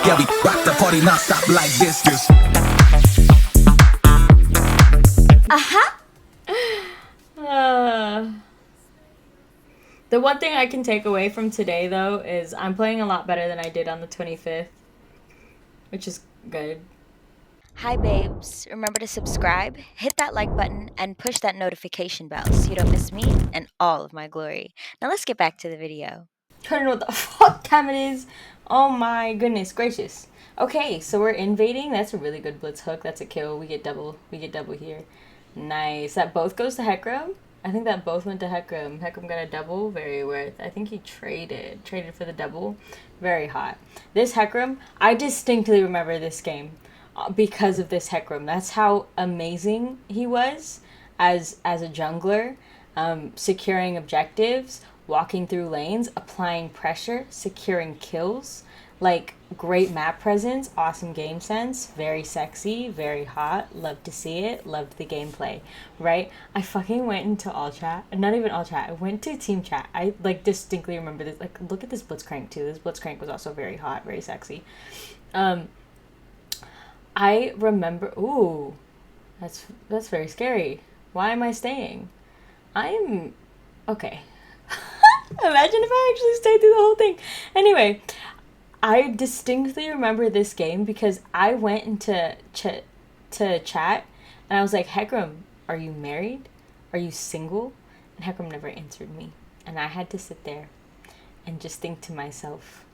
Yeah, we rock the party non-stop like this. The one thing I can take away from today, though, is I'm playing a lot better than I did on the 25th, which is good. Hi babes, remember to subscribe, hit that like button, and push that notification bell so you don't miss me and all of my glory. Now let's get back to the video. I don't know what the fuck time it is. Oh my goodness gracious. Okay, so we're invading. That's a really good blitz hook. That's a kill. We get double here. Nice. That both goes to Hecrim. I think that both went to Hecrim. Hecrim got a double. Very worth. I think he traded for the double. Very hot. This Hecrim, I distinctly remember this game because of this Hecrim. That's how amazing he was as a jungler, securing objectives, walking through lanes, applying pressure, securing kills, like great map presence, awesome game sense, very sexy, very hot, loved to see it, loved the gameplay, right? I fucking went into all chat, not even all chat, I went to team chat. I like distinctly remember this, like look at this Blitzcrank too. This Blitzcrank was also very hot, very sexy. I remember, ooh, that's very scary. Why am I staying? I'm, okay. Imagine if I actually stayed through the whole thing. Anyway, I distinctly remember this game because I went into chat and I was like, Hecrim, are you married? Are you single? And Hecrim never answered me. And I had to sit there and just think to myself,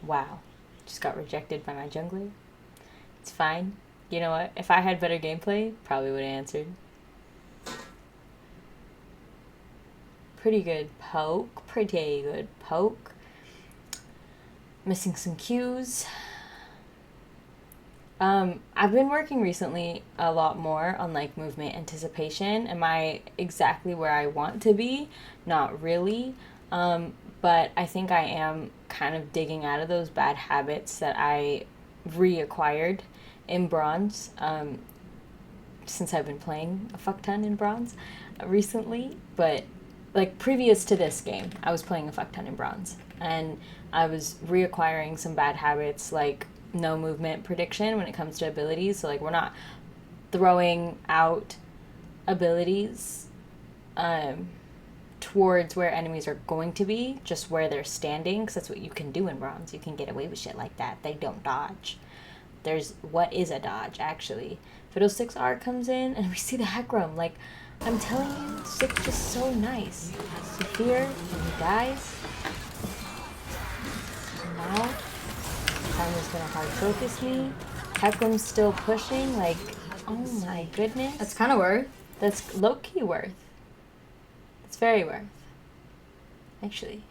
wow, just got rejected by my jungler. It's fine. You know what? If I had better gameplay, probably would have answered. Pretty good poke. Missing some cues. I've been working recently a lot more on like movement anticipation. Am I exactly where I want to be? Not really. But I think I am kind of digging out of those bad habits that I reacquired in bronze, since I've been playing a fuck ton in bronze recently. But like previous to this game, I was playing a fuck ton in bronze, and I was reacquiring some bad habits like no movement prediction when it comes to abilities. So like we're not throwing out abilities towards where enemies are going to be, just where they're standing, because that's what you can do in bronze. You can get away with shit like that. They don't dodge. There's, what is a dodge, actually? Fiddle 6R comes in, and we see the Hecrim. Like, I'm telling you, 6 just so nice. Saphir, and he dies. And now, Karma's gonna hard focus me. Hecrim's still pushing, like, oh my goodness. That's kind of worth. That's low-key worth. It's very worth, actually.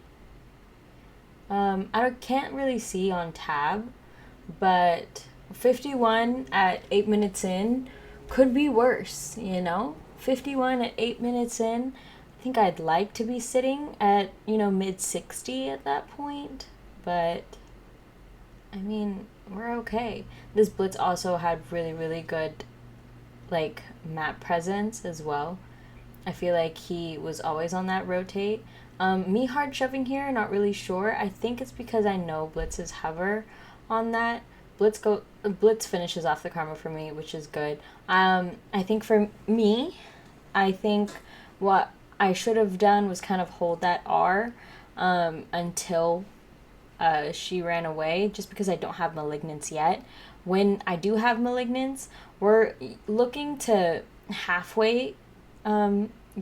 I can't really see on tab, but 51 at 8 minutes in could be worse, you know? 51 at 8 minutes in, I think I'd like to be sitting at, you know, mid-60 at that point, but, I mean, we're okay. This Blitz also had really, really good, like, map presence as well. I feel like he was always on that rotate. Me hard shoving here, not really sure. I think it's because I know Blitz's hover on that. Blitz finishes off the Chroma for me, which is good. I think for me, I think what I should have done was kind of hold that R until she ran away, just because I don't have Malignance yet. When I do have Malignance, we're looking to halfway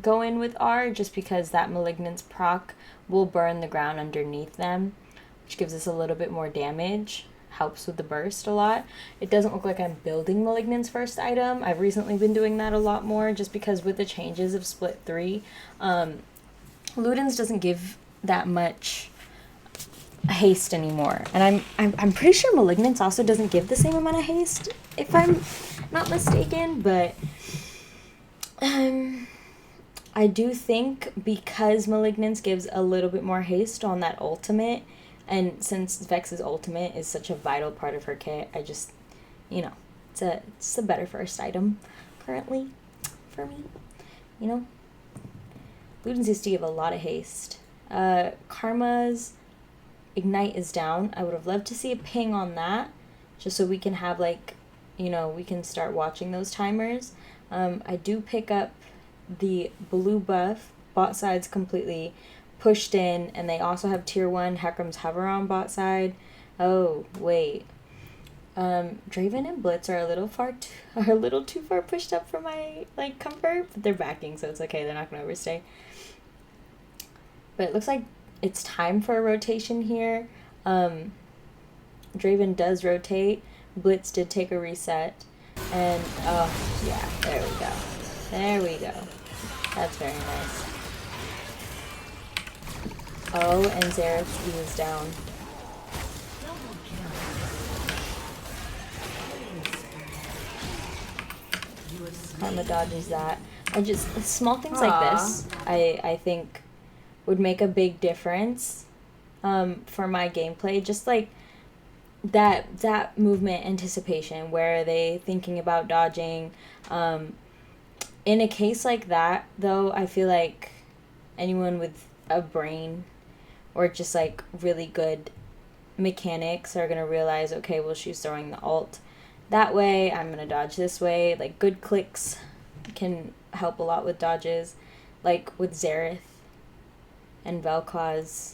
go in with R, just because that Malignance proc will burn the ground underneath them, which gives us a little bit more damage, helps with the burst a lot. It doesn't look like I'm building Malignance first item. I've recently been doing that a lot more, just because with the changes of Split 3, Ludens doesn't give that much haste anymore, and I'm pretty sure Malignance also doesn't give the same amount of haste, if I'm not mistaken, but I do think because Malignance gives a little bit more haste on that ultimate, and since Vex's ultimate is such a vital part of her kit, I just, you know, it's a better first item currently for me, you know. Ludens used to give a lot of haste. Karma's Ignite is down. I would have loved to see a ping on that, just so we can have, like, you know, we can start watching those timers. I do pick up the blue buff. Bot side's completely pushed in, and they also have tier 1 Hecrim's hover on bot side. Oh, wait. Draven and Blitz are a little too far pushed up for my, like, comfort, but they're backing, so it's okay. They're not gonna overstay. But it looks like it's time for a rotation here. Draven does rotate. Blitz did take a reset. And, oh, yeah, there we go. There we go. That's very nice. Oh, and Xerath's E is down. Karma dodges that. Small things like this, I think, would make a big difference for my gameplay. Just like that movement anticipation. Where are they thinking about dodging? In a case like that, though, I feel like anyone with a brain or just like really good mechanics are gonna realize, okay, well, she's throwing the ult that way, I'm gonna dodge this way. Like, good clicks can help a lot with dodges, like with Xerath and Vel'Koz,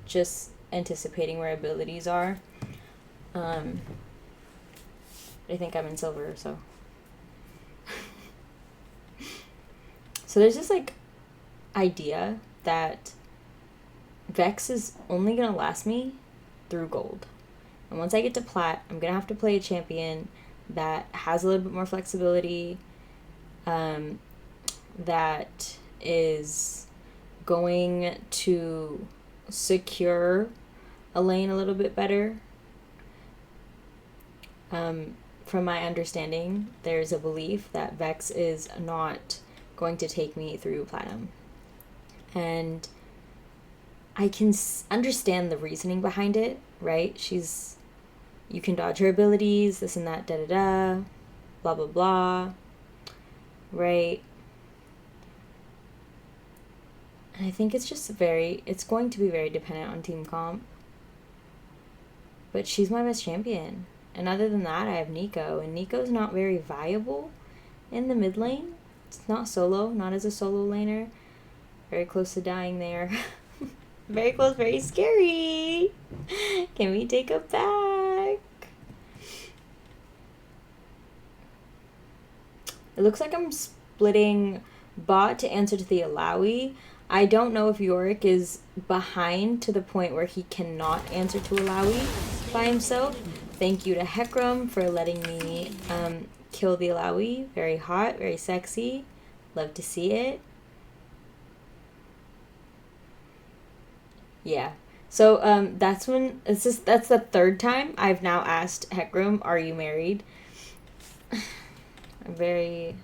just anticipating where abilities are. I think I'm in silver, so so there's this like idea that Vex is only gonna last me through gold. And once I get to plat, I'm gonna have to play a champion that has a little bit more flexibility, that is going to secure a lane a little bit better. From my understanding, there's a belief that Vex is not going to take me through platinum. And I can understand the reasoning behind it, right? You can dodge her abilities, this and that, da-da-da, blah, blah, blah, right? And I think it's just it's going to be very dependent on team comp. But she's my best champion. And other than that, I have Neeko. And Neeko's not very viable in the mid lane. It's not solo, not as a solo laner. Very close to dying there. Very close, very scary. Can we take a back? It looks like I'm splitting bot to answer to the Alawi. I don't know if Yorick is behind to the point where he cannot answer to Alawi by himself. Thank you to Hecrim for letting me kill the Alawi. Very hot, very sexy. Love to see it. Yeah. So that's the third time I've now asked Hecrim, are you married? I'm very...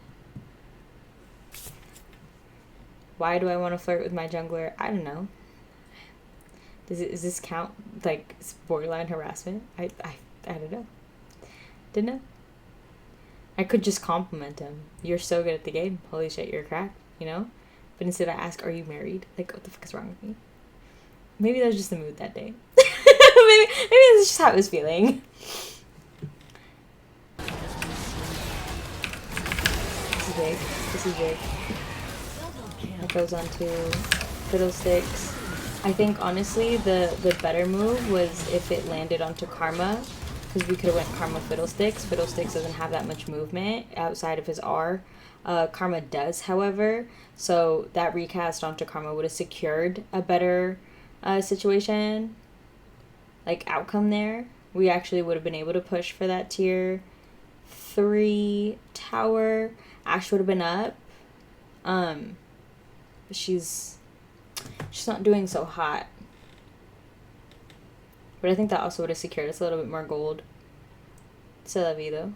Why do I want to flirt with my jungler? I don't know. Does this count, like, borderline harassment? I don't know. Didn't know. I could just compliment him. You're so good at the game. Holy shit, you're a crack, you know? But instead I ask, are you married? Like, what the fuck is wrong with me? Maybe that was just the mood that day. maybe that's just how I was feeling. This is big. This is big. That goes on to Fiddlesticks. I think, honestly, the better move was if it landed onto Karma, because we could have went Karma Fiddlesticks. Fiddlesticks doesn't have that much movement outside of his R. Karma does, however, so that recast onto Karma would have secured a better situation, like outcome there. We actually would have been able to push for that tier 3 tower. Ashe would have been up. But she's not doing so hot. But I think that also would have secured us a little bit more gold. C'est la vie, though.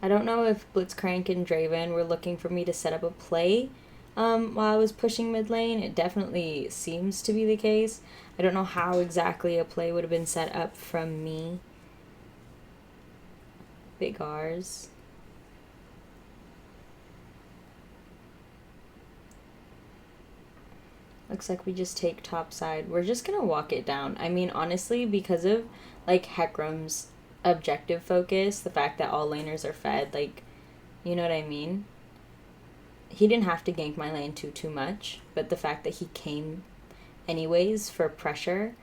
I don't know if Blitzcrank and Draven were looking for me to set up a play while I was pushing mid lane. It definitely seems to be the case. I don't know how exactly a play would have been set up from me. Big R's. Looks like we just take top side. We're just gonna walk it down. I mean, honestly, because of, like, Hecrim's objective focus, the fact that all laners are fed, like, you know what I mean? He didn't have to gank my lane too much, but the fact that he came anyways for pressure,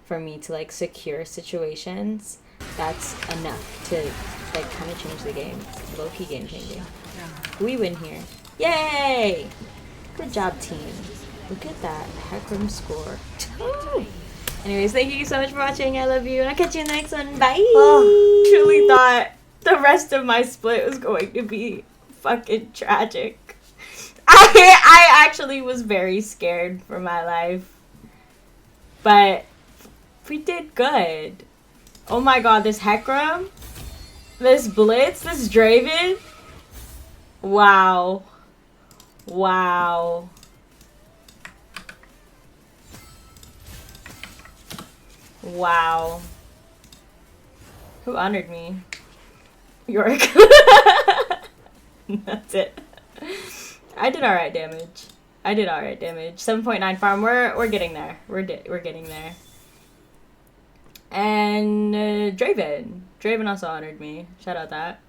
for me to, like, secure situations, that's enough to, like, kind of change the game. Low-key game changing. We win here. Yay! Good job, team. Look at that Hecrim score. Anyways, thank you so much for watching. I love you, and I'll catch you in the next one. Bye! Oh, truly thought the rest of my split was going to be fucking tragic. I actually was very scared for my life. But we did good. Oh my god, this Hecrim, this Blitz, this Draven. Wow. Wow. Wow. Who honored me? Yorick. That's it. I did alright damage. 7.9 farm. We're getting there. We're getting there. And Draven. Draven also honored me. Shout out that.